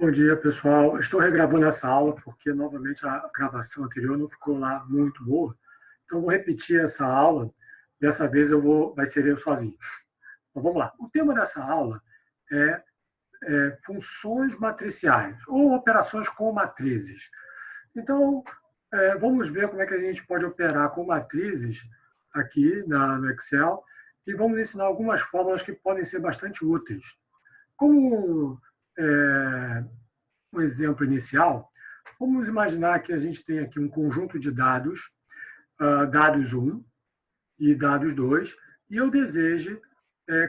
Bom dia, pessoal. Estou regravando essa aula porque, novamente, a gravação anterior não ficou lá muito boa. Então, eu vou repetir essa aula. Dessa vez, vai ser eu sozinho. Então, vamos lá. O tema dessa aula é funções matriciais ou operações com matrizes. Então, vamos ver como é que a gente pode operar com matrizes aqui no Excel e vamos ensinar algumas fórmulas que podem ser bastante úteis. Como um exemplo inicial, vamos imaginar que a gente tem aqui um conjunto de dados, dados 1 e dados 2, e eu desejo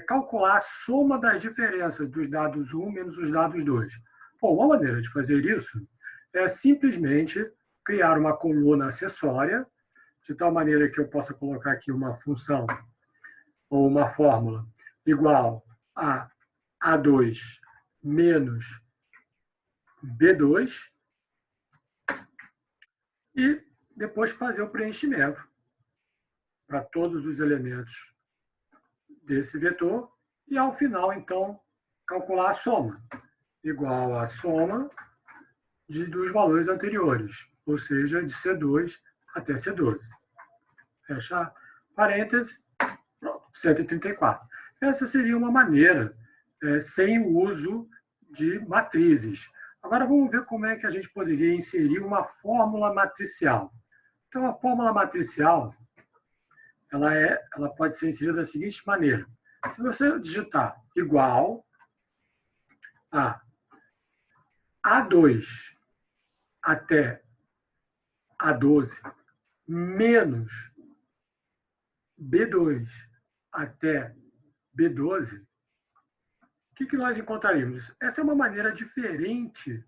calcular a soma das diferenças dos dados 1 menos os dados 2. Bom, uma maneira de fazer isso é simplesmente criar uma coluna acessória, de tal maneira que eu possa colocar aqui uma função ou uma fórmula igual a A2 menos B2 e depois fazer o preenchimento para todos os elementos desse vetor e, ao final, então, calcular a soma, igual à soma dos valores anteriores, ou seja, de C2 até C12. Fecha parênteses, pronto, 134. Essa seria uma maneira sem o uso de matrizes. Agora vamos ver como é que a gente poderia inserir uma fórmula matricial. Então, a fórmula matricial ela pode ser inserida da seguinte maneira. Se você digitar igual a A2 até A12 menos B2 até B12, o que nós encontraríamos? Essa é uma maneira diferente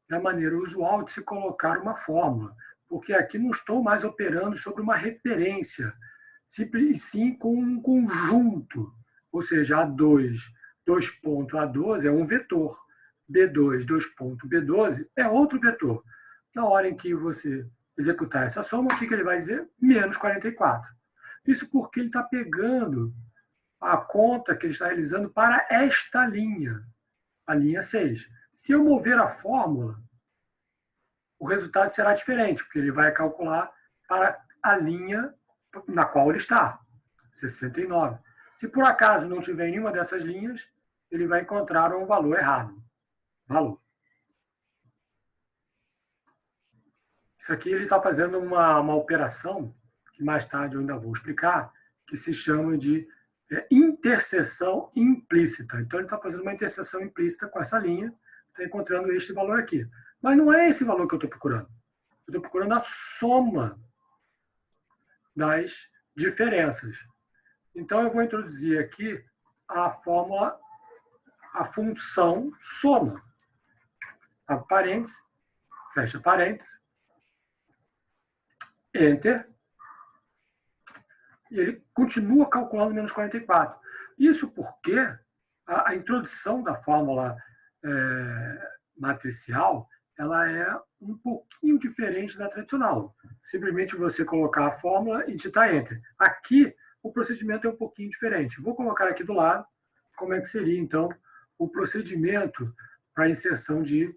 da maneira usual de se colocar uma fórmula, porque aqui não estou mais operando sobre uma referência, sim com um conjunto, ou seja, A2, 2.A12 é um vetor, B2, 2.B12 é outro vetor. Na hora em que você executar essa soma, o que ele vai dizer? Menos 44. Isso porque ele está pegando a conta que ele está realizando para esta linha, a linha 6. Se eu mover a fórmula, o resultado será diferente, porque ele vai calcular para a linha na qual ele está, 69. Se por acaso não tiver nenhuma dessas linhas, ele vai encontrar um valor errado. Valor. Isso aqui ele está fazendo uma operação, que mais tarde eu ainda vou explicar, que se chama de interseção implícita. Então, ele está fazendo uma interseção implícita com essa linha, está encontrando este valor aqui. Mas não é esse valor que eu estou procurando. Eu estou procurando a soma das diferenças. Então, eu vou introduzir aqui a fórmula, a função soma. Abre parênteses, fecha parênteses, Enter, e ele continua calculando menos 44. Isso porque a introdução da fórmula matricial ela é um pouquinho diferente da tradicional. Simplesmente você colocar a fórmula e digitar Enter. Aqui, o procedimento é um pouquinho diferente. Vou colocar aqui do lado como é que seria, então, o procedimento para a inserção de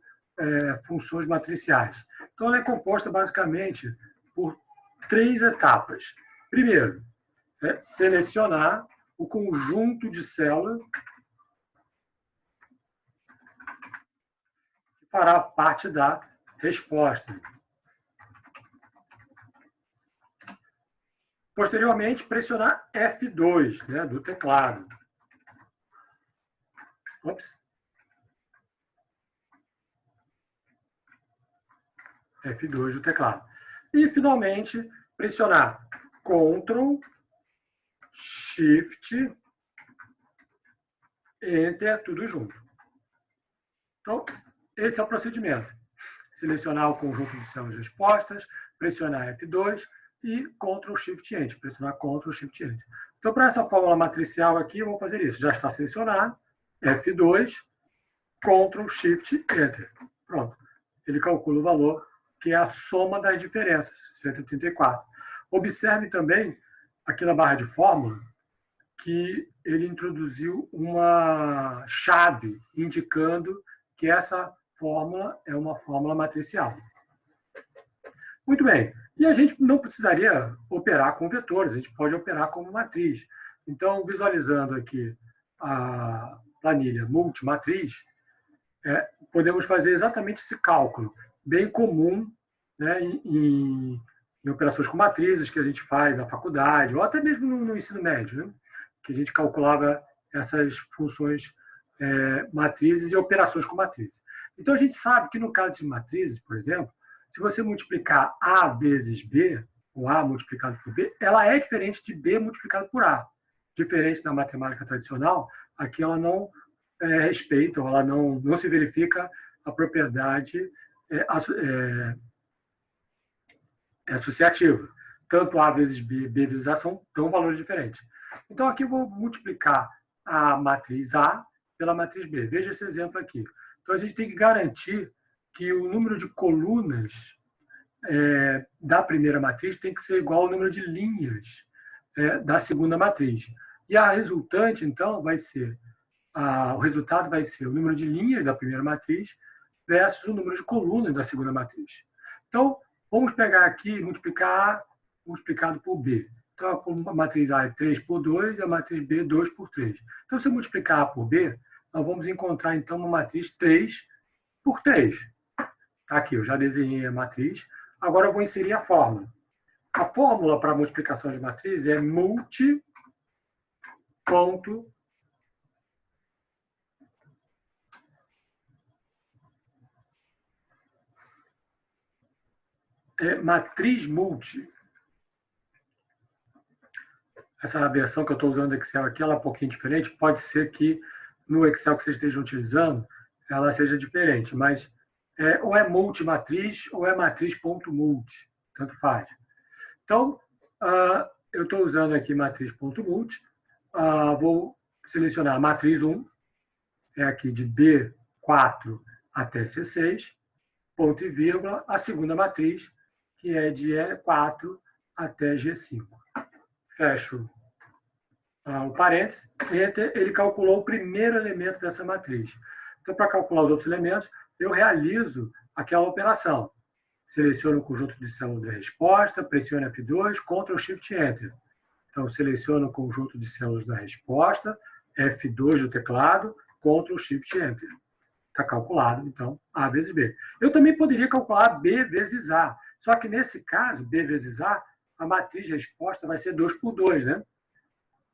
funções matriciais. Então, ela é composta, basicamente, por 3 etapas. Primeiro, selecionar o conjunto de células que fará parte da resposta. Posteriormente, pressionar F2 do teclado. Ops. F2 do teclado. E, finalmente, pressionar Ctrl, Shift, Enter, tudo junto. Então, esse é o procedimento. Selecionar o conjunto de células respostas, pressionar F2 e Ctrl, Shift, Enter. Pressionar Ctrl, Shift, Enter. Então, para essa fórmula matricial aqui, eu vou fazer isso. Já está selecionado. F2, Ctrl, Shift, Enter. Pronto. Ele calcula o valor, que é a soma das diferenças, 134. Observe também, aqui na barra de fórmula, que ele introduziu uma chave indicando que essa fórmula é uma fórmula matricial. Muito bem. E a gente não precisaria operar com vetores, a gente pode operar como matriz. Então, visualizando aqui a planilha multimatriz, podemos fazer exatamente esse cálculo, bem comum, né, em operações com matrizes que a gente faz na faculdade, ou até mesmo no ensino médio, né, que a gente calculava essas funções matrizes e operações com matrizes. Então, a gente sabe que no caso de matrizes, por exemplo, se você multiplicar A vezes B, ou A multiplicado por B, ela é diferente de B multiplicado por A. Diferente da matemática tradicional, aqui ela não respeita, ou ela não se verifica a propriedade associativa. Tanto A vezes B, B vezes A dão valores diferentes. Então, aqui eu vou multiplicar a matriz A pela matriz B. Veja esse exemplo aqui. Então, a gente tem que garantir que o número de colunas da primeira matriz tem que ser igual ao número de linhas da segunda matriz. E a resultante, então, vai ser o resultado vai ser o número de linhas da primeira matriz versus o número de colunas da segunda matriz. Então, vamos pegar aqui e multiplicar A multiplicado por B. Então, a matriz A é 3 por 2 e a matriz B 2 por 3. Então, se eu multiplicar A por B, nós vamos encontrar, então, uma matriz 3 por 3. Está aqui, eu já desenhei a matriz. Agora eu vou inserir a fórmula. A fórmula para a multiplicação de matriz é multi ponto matriz multi. Essa versão que eu estou usando do Excel aqui, ela é um pouquinho diferente. Pode ser que no Excel que vocês estejam utilizando, ela seja diferente, mas ou é multimatriz ou é matriz.multi, tanto faz. Então, eu estou usando aqui matriz.multi, vou selecionar a matriz 1, é aqui de B4 até C6, ponto e vírgula, a segunda matriz, que é de E4 até G5. Fecho o parênteses, enter, ele calculou o primeiro elemento dessa matriz. Então, para calcular os outros elementos, eu realizo aquela operação. Seleciono o conjunto de células da resposta, pressiono F2, Ctrl Shift Enter. Então, seleciono o conjunto de células da resposta, F2 do teclado, Ctrl Shift Enter. Está calculado, então, A vezes B. Eu também poderia calcular B vezes A, só que nesse caso, B vezes A, a matriz de resposta vai ser 2 por 2, né?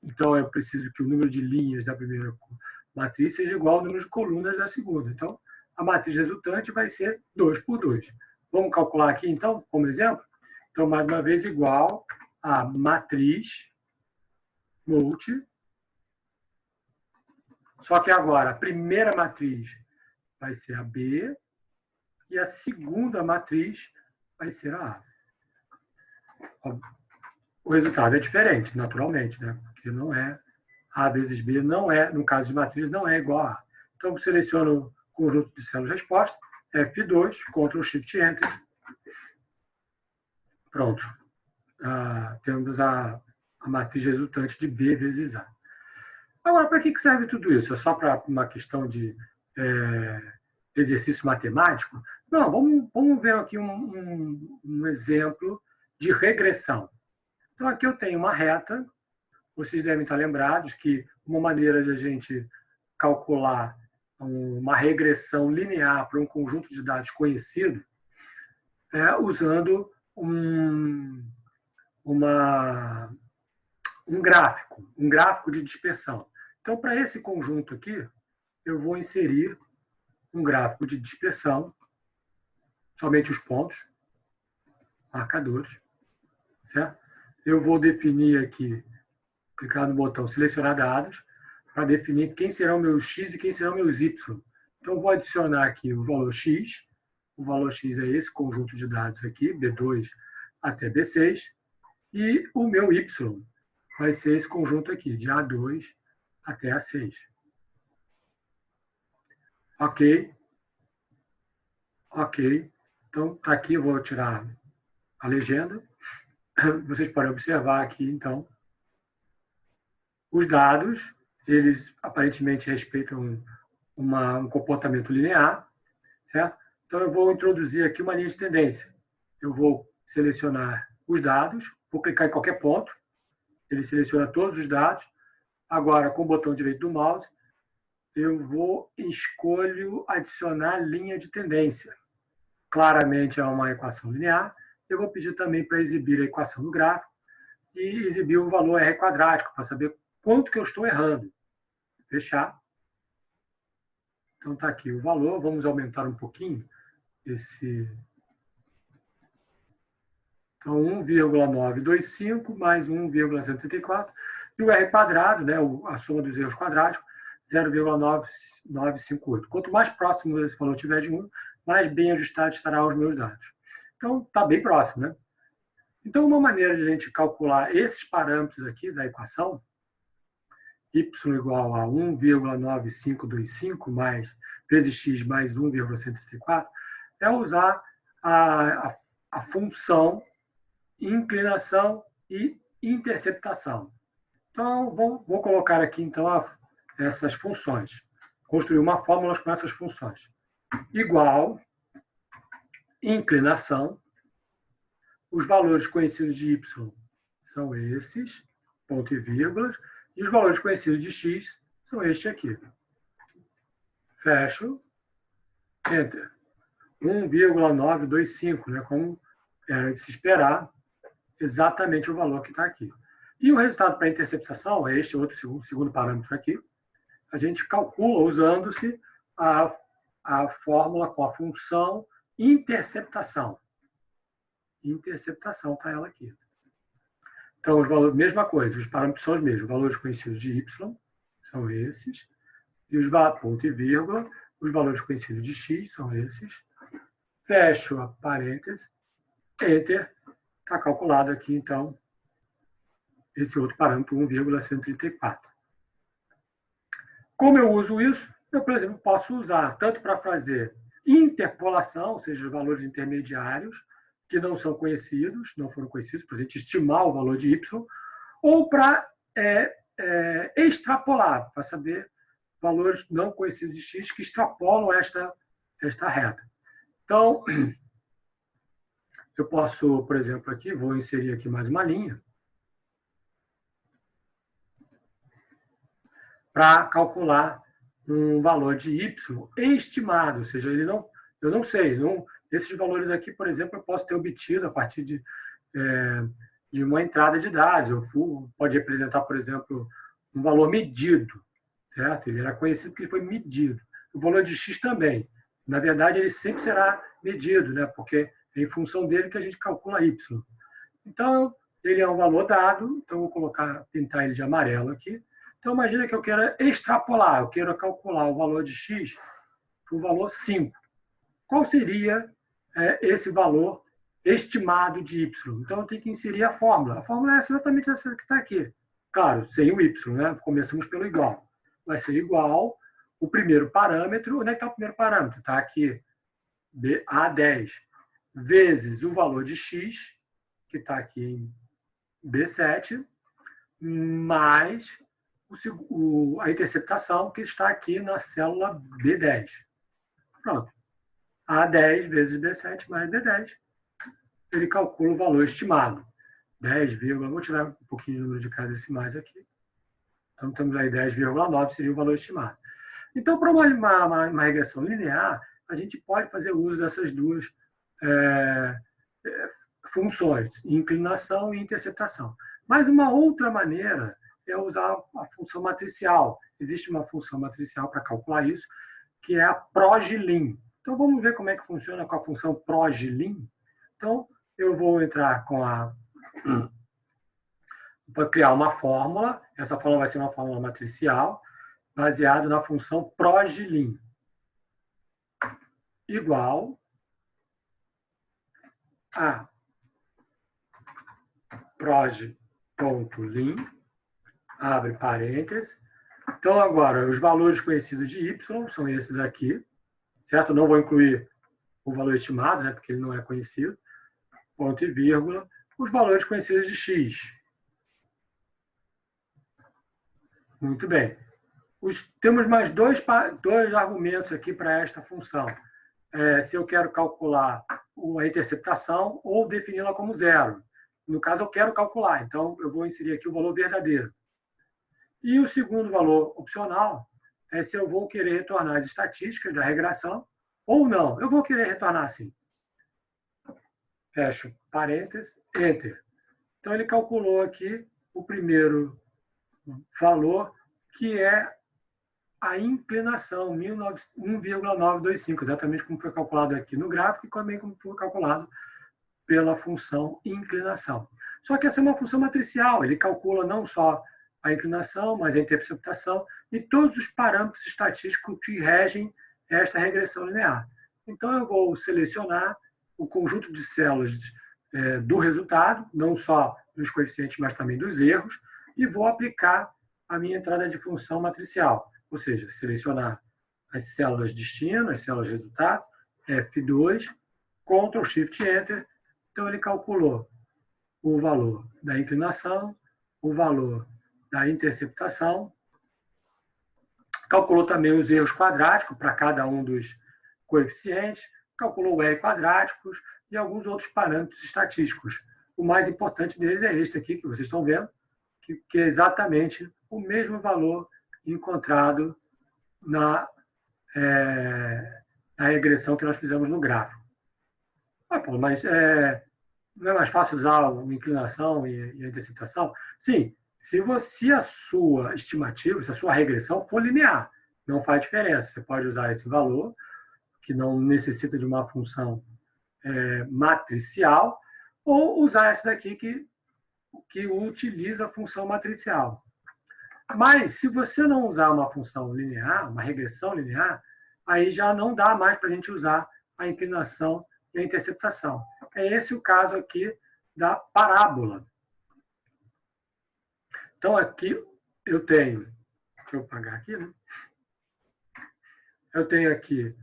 Então, eu preciso que o número de linhas da primeira matriz seja igual ao número de colunas da segunda. Então, a matriz resultante vai ser 2 por 2. Vamos calcular aqui, então, como exemplo? Então, mais uma vez, igual a matriz multi. Só que agora, a primeira matriz vai ser a B e a segunda matriz vai ser a A. O resultado é diferente, naturalmente, né? Porque não é A vezes B, não é, no caso de matriz, não é igual a A. Então, eu seleciono o conjunto de células de resposta, F2, Ctrl Shift Enter. Pronto. Temos a matriz resultante de B vezes A. Agora, para que serve tudo isso? É só para uma questão de exercício matemático? Não, vamos ver aqui um exemplo de regressão. Então, aqui eu tenho uma reta. Vocês devem estar lembrados que uma maneira de a gente calcular uma regressão linear para um conjunto de dados conhecido é usando um gráfico de dispersão. Então, para esse conjunto aqui, eu vou inserir um gráfico de dispersão, somente os pontos, marcadores, certo? Eu vou definir aqui, clicar no botão selecionar dados, para definir quem serão meus x e quem serão meus y. Então, eu vou adicionar aqui o valor x. O valor x é esse conjunto de dados aqui, B2 até B6. E o meu y vai ser esse conjunto aqui, de A2 até A6. Ok. Ok. Então, tá aqui, eu vou tirar a legenda. Vocês podem observar aqui, então, os dados, eles aparentemente respeitam um comportamento linear. certo? Então, eu vou introduzir aqui uma linha de tendência. Eu vou selecionar os dados, vou clicar em qualquer ponto, ele seleciona todos os dados. Agora, com o botão direito do mouse, eu escolho adicionar linha de tendência. Claramente é uma equação linear. Eu vou pedir também para exibir a equação no gráfico e exibir o valor R quadrático, para saber quanto que eu estou errando. Fechar. Então, está aqui o valor. Vamos aumentar um pouquinho esse... Então, 1,925 mais 1,134. E o R quadrado, né, a soma dos erros quadráticos, 0,9958. Quanto mais próximo esse valor tiver de 1, mais bem ajustado estará os meus dados. Então, está bem próximo, né? Então, uma maneira de a gente calcular esses parâmetros aqui da equação, y igual a 1,9525 vezes x mais 1,134, é usar a função inclinação e interceptação. Então, vou colocar aqui, então, essas funções. Construir uma fórmula com essas funções. Igual, inclinação, os valores conhecidos de y são esses, ponto e vírgula, e os valores conhecidos de x são este aqui. Fecho, Enter. 1,925, né, como era de se esperar, exatamente o valor que está aqui. E o resultado para a interceptação é este outro segundo parâmetro aqui. A gente calcula usando-se a fórmula com a função interceptação. Interceptação está ela aqui. Então, os valores, mesma coisa, os parâmetros são os mesmos. Os valores conhecidos de y são esses. E os ponto e vírgula, os valores conhecidos de x são esses. Fecho a parêntese. Enter. Está calculado aqui, então, esse outro parâmetro, 1,134. Como eu uso isso? Eu, por exemplo, posso usar tanto para fazer interpolação, ou seja, os valores intermediários, que não são conhecidos, não foram conhecidos, para a gente estimar o valor de y, ou para extrapolar, para saber valores não conhecidos de x que extrapolam esta reta. Então, eu posso, por exemplo, aqui, vou inserir aqui mais uma linha, para calcular um valor de y estimado, ou seja, eu não sei, esses valores aqui, por exemplo, eu posso ter obtido a partir de uma entrada de dados. Pode representar, por exemplo, um valor medido, certo? Ele era conhecido porque ele foi medido. O valor de x também. Na verdade, ele sempre será medido, né? Porque é em função dele que a gente calcula y. Então, ele é um valor dado, então eu vou pintar ele de amarelo aqui. Então, imagina que eu queira extrapolar, eu quero calcular o valor de x para o valor 5. Qual seria esse valor estimado de y? Então, eu tenho que inserir a fórmula. A fórmula é exatamente essa que está aqui. Claro, sem o y, né? Começamos pelo igual. Vai ser igual o primeiro parâmetro. Onde é que está o primeiro parâmetro? Está aqui, A10, vezes o valor de x, que está aqui em B7, mais a interceptação, que está aqui na célula B10. Pronto. A10 vezes B7 mais B10, ele calcula o valor estimado. 10, vou tirar um pouquinho de número de casas decimais aqui. Então, temos aí 10,9 seria o valor estimado. Então, para uma regressão linear, a gente pode fazer uso dessas duas funções, inclinação e interceptação. Mas uma outra maneira é usar a função matricial. Existe uma função matricial para calcular isso, que é a progilin. Então, vamos ver como é que funciona com a função progilin. Então, eu vou entrar para criar uma fórmula. Essa fórmula vai ser uma fórmula matricial, baseada na função progilin. Igual a prog.lin, abre parênteses. Então, agora, os valores conhecidos de y são esses aqui, certo? Não vou incluir o valor estimado, né, porque ele não é conhecido, ponto e vírgula, os valores conhecidos de x. Muito bem. Temos mais dois argumentos aqui para esta função. se eu quero calcular a interceptação ou defini-la como zero. No caso, eu quero calcular, então eu vou inserir aqui o valor verdadeiro. E o segundo valor opcional é se eu vou querer retornar as estatísticas da regressão ou não. Eu vou querer retornar assim. Fecho parênteses, Enter. Então, ele calculou aqui o primeiro valor, que é a inclinação, 1,925, exatamente como foi calculado aqui no gráfico e também como foi calculado pela função inclinação. Só que essa é uma função matricial, ele calcula não só a inclinação, mas a interceptação e todos os parâmetros estatísticos que regem esta regressão linear. Então, eu vou selecionar o conjunto de células do resultado, não só dos coeficientes, mas também dos erros, e vou aplicar a minha entrada de função matricial, ou seja, selecionar as células destino, as células resultado, F2, Ctrl Shift Enter. Então, ele calculou o valor da inclinação, o valor da interceptação, calculou também os erros quadráticos para cada um dos coeficientes, calculou o R quadráticos e alguns outros parâmetros estatísticos. O mais importante deles é esse aqui que vocês estão vendo, que é exatamente o mesmo valor encontrado na regressão que nós fizemos no gráfico. Mas não é mais fácil usar a inclinação e a interceptação? Sim, se a sua estimativa, se a sua regressão for linear, não faz diferença. Você pode usar esse valor, que não necessita de uma função matricial, ou usar esse daqui que utiliza a função matricial. Mas, se você não usar uma função linear, uma regressão linear, aí já não dá mais para a gente usar a inclinação e a interceptação. É esse o caso aqui da parábola. Então, aqui eu tenho, deixa eu apagar aqui, né? Eu tenho aqui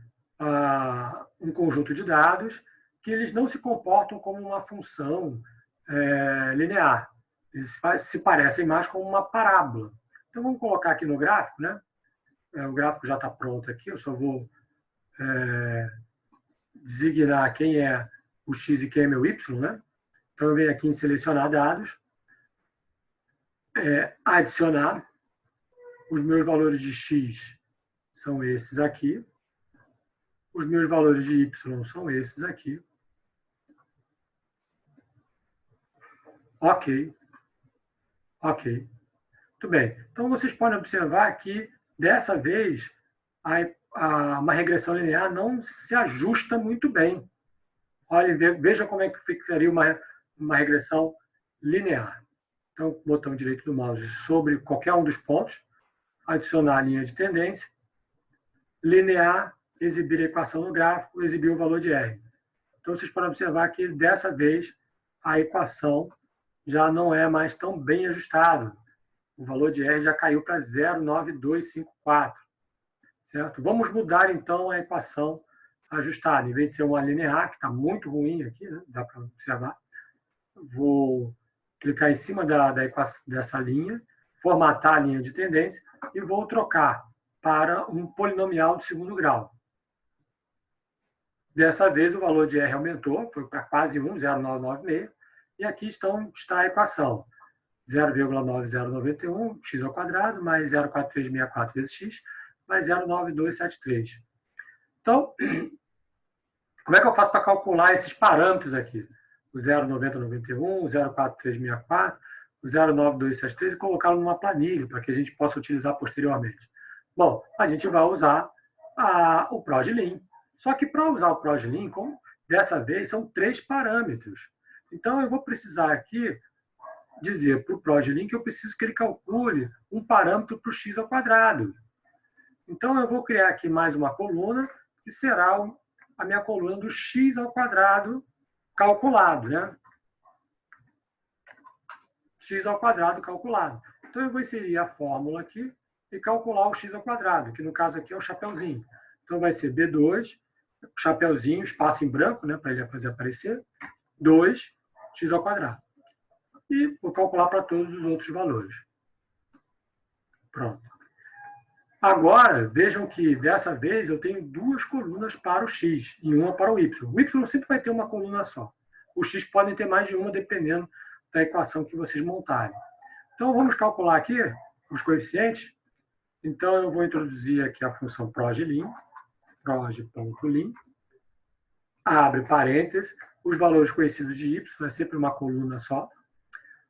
um conjunto de dados que eles não se comportam como uma função linear. Eles se parecem mais com uma parábola. Então, vamos colocar aqui no gráfico, né? O gráfico já está pronto aqui, eu só vou designar quem é o x e quem é meu y, né? Então, eu venho aqui em selecionar dados, adicionar, os meus valores de x são esses aqui, os meus valores de y são esses aqui. Ok. Muito bem. Então, vocês podem observar que, dessa vez, uma regressão linear não se ajusta muito bem. Olhem, veja como é que ficaria uma regressão linear. Então, botão direito do mouse sobre qualquer um dos pontos, adicionar a linha de tendência, linear, exibir a equação no gráfico, exibir o valor de R. Então, vocês podem observar que, dessa vez, a equação já não é mais tão bem ajustada. O valor de R já caiu para 0,9254. Certo? Vamos mudar, então, a equação ajustada. Em vez de ser uma linear, que está muito ruim aqui, né? Dá para observar, vou clicar em cima dessa linha, formatar a linha de tendência e vou trocar para um polinomial de segundo grau. Dessa vez, o valor de R aumentou, foi para quase 1, 0,996, e aqui está a equação. 0,9091, x ao quadrado, mais 0,4364 vezes x, mais 0,9273. Então, como é que eu faço para calcular esses parâmetros aqui? O 0,9091, o 0,4364, o 0,9273 e colocá-lo numa planilha para que a gente possa utilizar posteriormente. Bom, a gente vai usar o ProgLin. Só que para usar o ProgLin, dessa vez, são 3 parâmetros. Então, eu vou precisar aqui dizer para o ProgLin que eu preciso que ele calcule um parâmetro para o x ao quadrado. Então, eu vou criar aqui mais uma coluna, que será a minha coluna do x ao quadrado calculado, né? X ao quadrado calculado. Então, eu vou inserir a fórmula aqui e calcular o x ao quadrado, que no caso aqui é o chapeuzinho. Então, vai ser B2, chapeuzinho, espaço em branco, né, para ele fazer aparecer, 2, x ao quadrado. E vou calcular para todos os outros valores. Pronto. Agora, vejam que dessa vez eu tenho duas colunas para o x e uma para o y. O y sempre vai ter uma coluna só. Os x podem ter mais de uma, dependendo da equação que vocês montarem. Então, vamos calcular aqui os coeficientes. Então, eu vou introduzir aqui a função proj.lim, proj.lim, abre parênteses, os valores conhecidos de y, é sempre uma coluna só.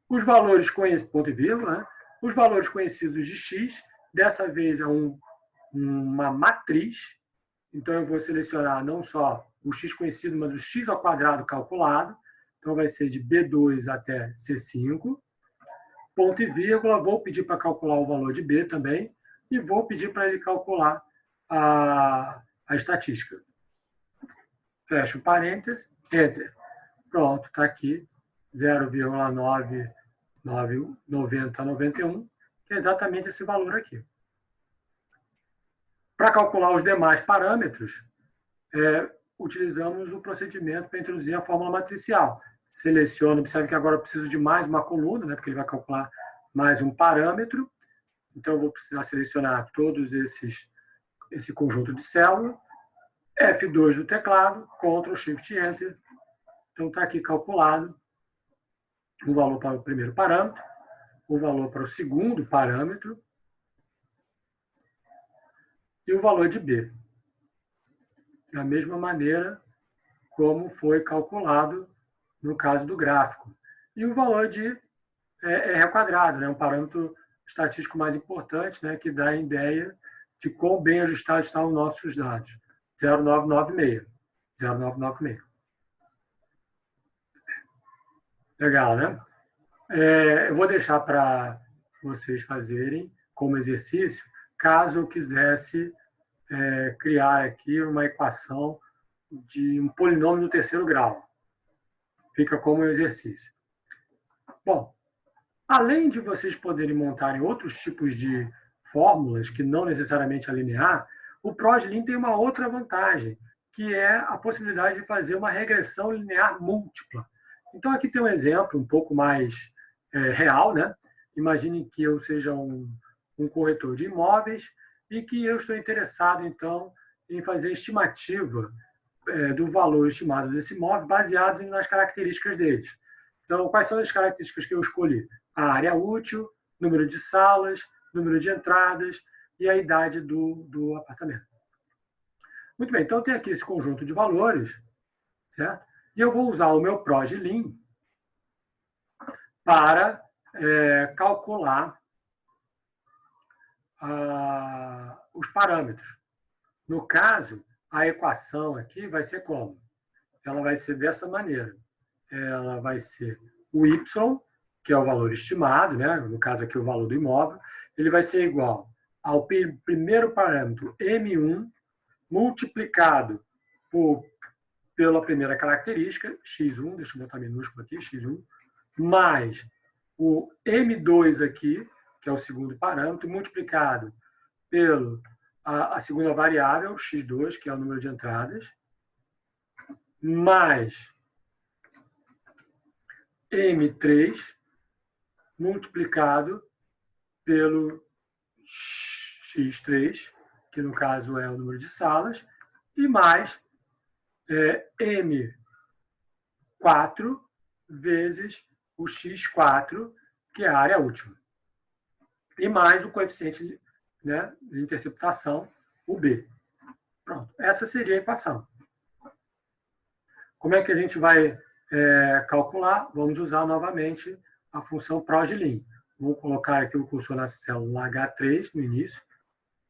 Os valores conhecidos, ponto e vírgula, né? Os valores conhecidos de x, dessa vez é uma matriz. Então, eu vou selecionar não só o x conhecido, mas o x ao quadrado calculado. Então, vai ser de B2 até C5. Ponto e vírgula, vou pedir para calcular o valor de B também. E vou pedir para ele calcular a estatística. Fecho parênteses, Enter. Pronto, está aqui 0,9991, que é exatamente esse valor aqui. Para calcular os demais parâmetros, utilizamos o procedimento para introduzir a fórmula matricial. Seleciono, observe que agora eu preciso de mais uma coluna, né, porque ele vai calcular mais um parâmetro. Então, eu vou precisar selecionar todos esse conjunto de células. F2 do teclado, Ctrl, Shift, Enter. Então, está aqui calculado o valor para o primeiro parâmetro, o valor para o segundo parâmetro e o valor de B. Da mesma maneira como foi calculado no caso do gráfico. E o valor de R ao quadrado, né, um parâmetro estatístico mais importante, né, que dá a ideia de quão bem ajustados estão os nossos dados. 0,996. 0,996. Legal, né? Eu vou deixar para vocês fazerem como exercício, caso eu quisesse criar aqui uma equação de um polinômio no terceiro grau. Fica como exercício. Bom, além de vocês poderem montarem outros tipos de fórmulas, que não necessariamente a linear, o proj.lim tem uma outra vantagem, que é a possibilidade de fazer uma regressão linear múltipla. Então, aqui tem um exemplo um pouco mais real, né? Imagine que eu seja um corretor de imóveis e que eu estou interessado, então, em fazer a estimativa do valor estimado desse imóvel baseado nas características deles. Então, quais são as características que eu escolhi? A área útil, número de salas, número de entradas e a idade do apartamento. Muito bem, então eu tenho aqui esse conjunto de valores, certo? E eu vou usar o meu proj.lim para calcular os parâmetros. No caso, a equação aqui vai ser como? Ela vai ser dessa maneira. Ela vai ser o y, que é o valor estimado, né? No caso aqui o valor do imóvel, ele vai ser igual ao primeiro parâmetro M1 multiplicado pela primeira característica, x1, deixa eu botar minúsculo aqui, x1, mais o M2 aqui, que é o segundo parâmetro, multiplicado pela segunda variável, x2, que é o número de entradas, mais M3 multiplicado pelo x3, que no caso é o número de salas, e mais M4 vezes o x4, que é a área útil. E mais o coeficiente, né, de interceptação, o B. Pronto, essa seria a equação. Como é que a gente vai calcular? Vamos usar novamente a função proj.lim. Vou colocar aqui o cursor na célula H3 no início.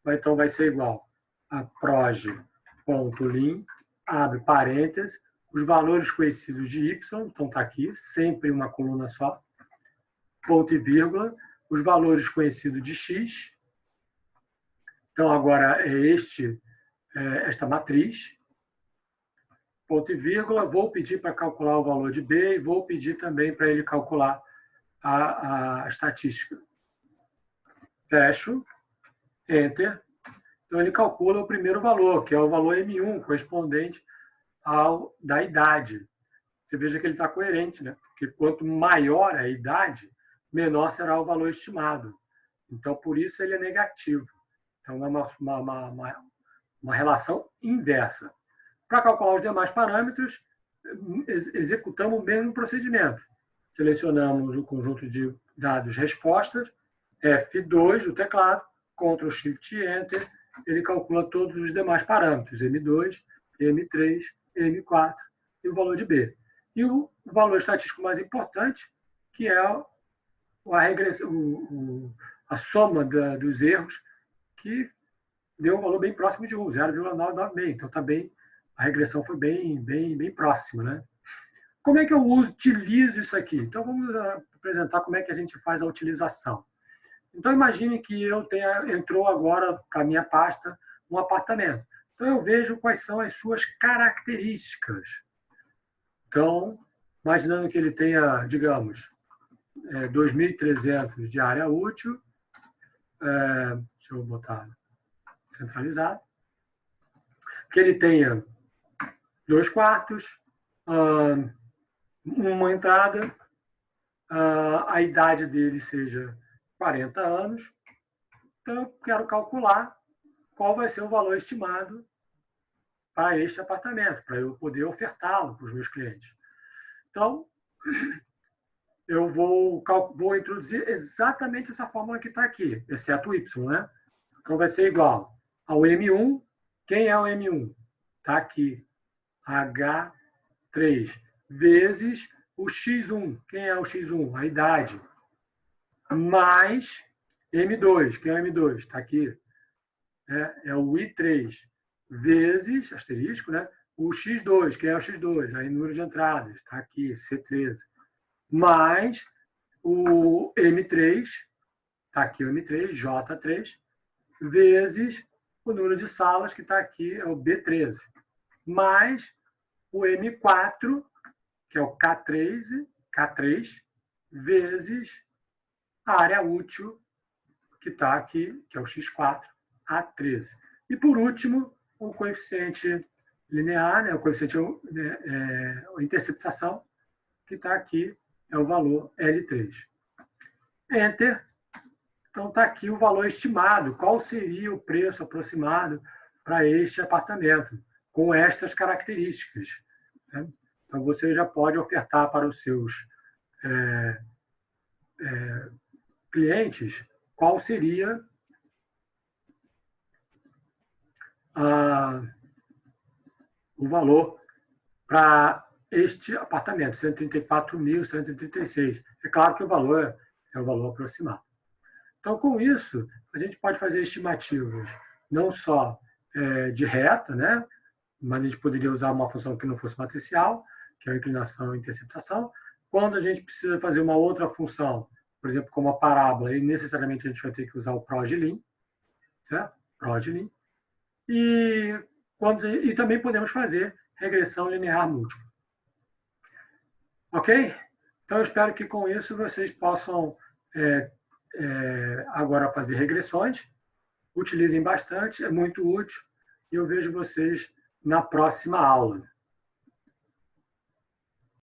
Então, vai ser igual a proj.lim, abre parênteses, os valores conhecidos de y, então está aqui, sempre uma coluna só, ponto e vírgula, os valores conhecidos de x. Então, agora é esta matriz, ponto e vírgula, vou pedir para calcular o valor de B e vou pedir também para ele calcular a estatística. Fecho, Enter. Então, ele calcula o primeiro valor, que é o valor M1, correspondente da idade. Você veja que ele está coerente, né? Porque quanto maior a idade, menor será o valor estimado. Então, por isso, ele é negativo. Então, é uma relação inversa. Para calcular os demais parâmetros, executamos o mesmo procedimento. Selecionamos o conjunto de dados respostas, F2 do teclado, Ctrl Shift Enter, ele calcula todos os demais parâmetros, M2, M3, M4 e o valor de B. E o valor estatístico mais importante, que é a regressão, a soma dos erros, que deu um valor bem próximo de 1, 0,996. Então, a regressão foi bem próxima, né? Como é que eu utilizo isso aqui? Então, vamos apresentar como é que a gente faz a utilização. Então, imagine que entrou agora para a minha pasta um apartamento. Então, eu vejo quais são as suas características. Então, imaginando que ele tenha, digamos, 2.300 de área útil, deixa eu botar centralizado, que ele tenha 2 quartos, uma entrada, a idade dele seja 40 anos. Então, eu quero calcular qual vai ser o valor estimado para este apartamento, para eu poder ofertá-lo para os meus clientes. Então, eu vou introduzir exatamente essa fórmula que está aqui, exceto o Y, né? Então, vai ser igual ao M1. Quem é o M1? Está aqui, H3, vezes o X1. Quem é o X1? A idade. Mais M2. Quem é o M2? Está aqui. É o I3, vezes, asterisco, né? O X2. Quem é o X2? Aí, número de entradas. Está aqui, C13. Mais o M3, está aqui o M3, J3, vezes o número de salas, que está aqui, é o B13. Mais o M4, que é o K3, vezes a área útil, que está aqui, que é o X4, A13. E, por último, o coeficiente linear, né, o coeficiente a interceptação, que está aqui, é o valor L3. Enter. Então, está aqui o valor estimado. Qual seria o preço aproximado para este apartamento, com estas características, né? Então, você já pode ofertar para os seus clientes qual seria o valor para este apartamento, 134.136. É claro que o valor é o valor aproximado. Então, com isso, a gente pode fazer estimativas não só de reta, né? Mas a gente poderia usar uma função que não fosse matricial, que é a inclinação e interceptação. Quando a gente precisa fazer uma outra função, por exemplo, como a parábola, e necessariamente a gente vai ter que usar o Progilin, certo? Progilin. E também podemos fazer regressão linear múltipla. Ok? Então, eu espero que com isso vocês possam agora fazer regressões. Utilizem bastante, é muito útil. E eu vejo vocês na próxima aula.